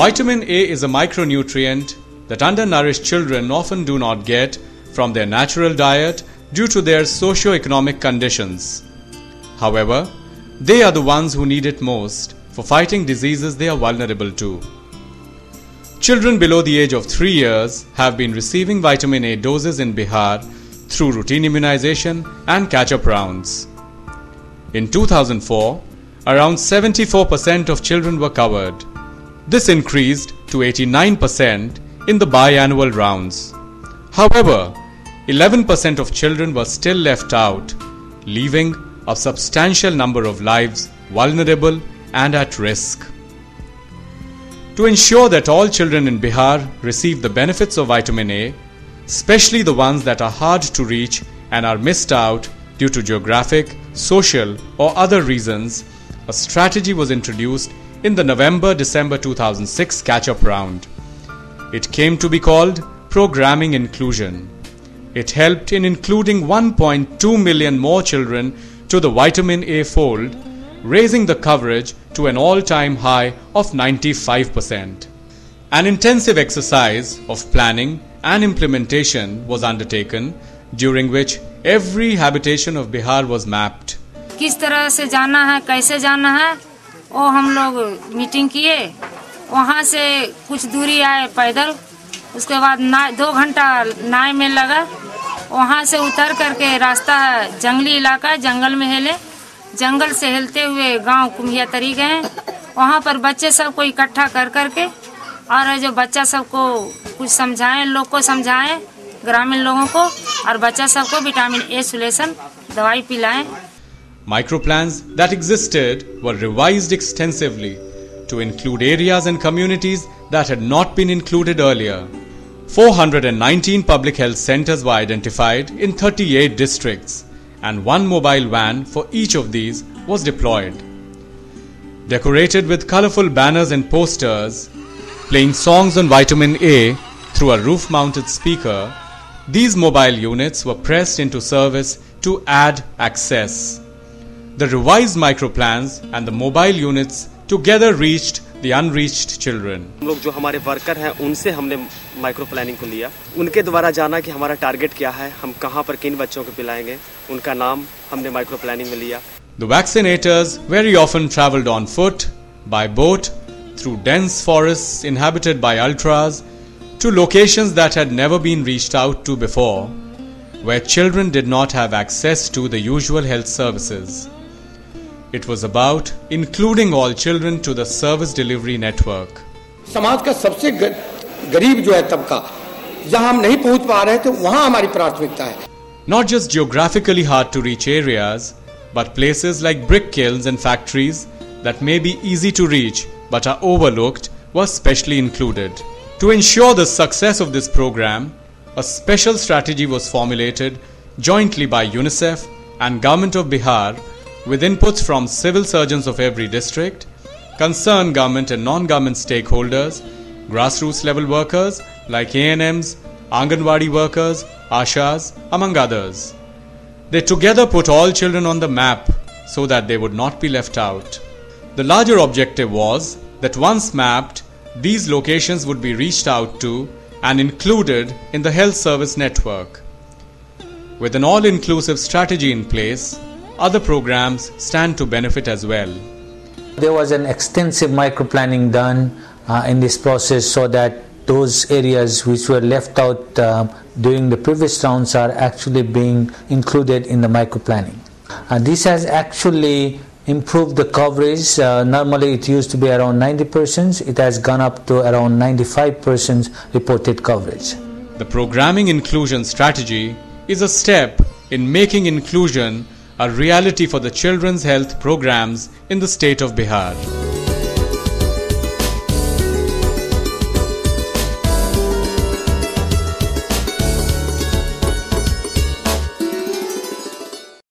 Vitamin A is a micronutrient that undernourished children often do not get from their natural diet due to their socio-economic conditions. However, they are the ones who need it most for fighting diseases they are vulnerable to. Children below the age of 3 years have been receiving vitamin A doses in Bihar through routine immunization and catch-up rounds. In 2004, around 74% of children were covered. This increased to 89% in the biannual rounds. However, 11% of children were still left out, leaving a substantial number of lives vulnerable and at risk. To ensure that all children in Bihar receive the benefits of vitamin A, especially the ones that are hard to reach and are missed out due to geographic, social, or other reasons, a strategy was introduced in the November-December 2006 catch-up round. It came to be called Programming Inclusion. It helped in including 1.2 million more children to the vitamin A fold, raising the coverage to an all-time high of 95%. An intensive exercise of planning and implementation was undertaken, during which every habitation of Bihar was mapped. किस तरह से जाना है, कैसे जाना है, वो हम लोग मीटिंग किए। वहाँ से कुछ दूरी आए पैदल, उसके बाद 2 घंटा नाव में लगा। वहाँ से उतर करके रास्ता है जंगली इलाका, जंगल में हिले। जंगल से हिलते हुए गांव कुम्हिया तरी गए। वहाँ पर बच्चे सबको इकट्ठा कर करके और जो बच्चा सबको कुछ समझाएं, लोग को समझाएं, ग्रामीण लोगों को, और बच्चा सबको विटामिन ए सोल्यूशन दवाई पिलाएं। Microplans that existed were revised extensively to include areas and communities that had not been included earlier. 419 public health centers were identified in 38 districts, and one mobile van for each of these was deployed. Decorated with colorful banners and posters, playing songs on vitamin A through a roof-mounted speaker, these mobile units were pressed into service to add access. The revised microplans and the mobile units together reached the unreached children. हम लोग जो हमारे worker हैं उनसे हमने micro planning को लिया, उनके द्वारा जाना कि हमारा टारगेट क्या है, हम कहां पर किन बच्चों को पिलाएंगे, उनका नाम हमने माइक्रो प्लानिंग में लिया। The vaccinators very often traveled on foot, by boat, through dense forests inhabited by ultras, to locations that had never been reached out to before, where children did not have access to the usual health services. It was about including all children to the service delivery network. समाज का सबसे गरीब जो है तबका, जहां हम नहीं पहुंच पा रहे थे, वहां हमारी प्राथमिकता है। Not just geographically hard to reach areas, but places like brick kilns and factories that may be easy to reach but are overlooked were specially included. To ensure the success of this program, a special strategy was formulated jointly by UNICEF and Government of Bihar, with inputs from civil surgeons of every district, concerned government and non-government stakeholders, grassroots level workers like ANMs, Anganwadi workers, Ashas, among others. They together put all children on the map so that they would not be left out. The larger objective was that once mapped, these locations would be reached out to and included in the health service network. With an all-inclusive strategy in place, other programs stand to benefit as well. There was an extensive micro-planning done in this process so that those areas which were left out during the previous rounds are actually being included in the micro-planning. This has actually improved the coverage. Normally it used to be around 90%. It has gone up to around 95% reported coverage. The programming inclusion strategy is a step in making inclusion a reality for the children's health programs in the state of Bihar.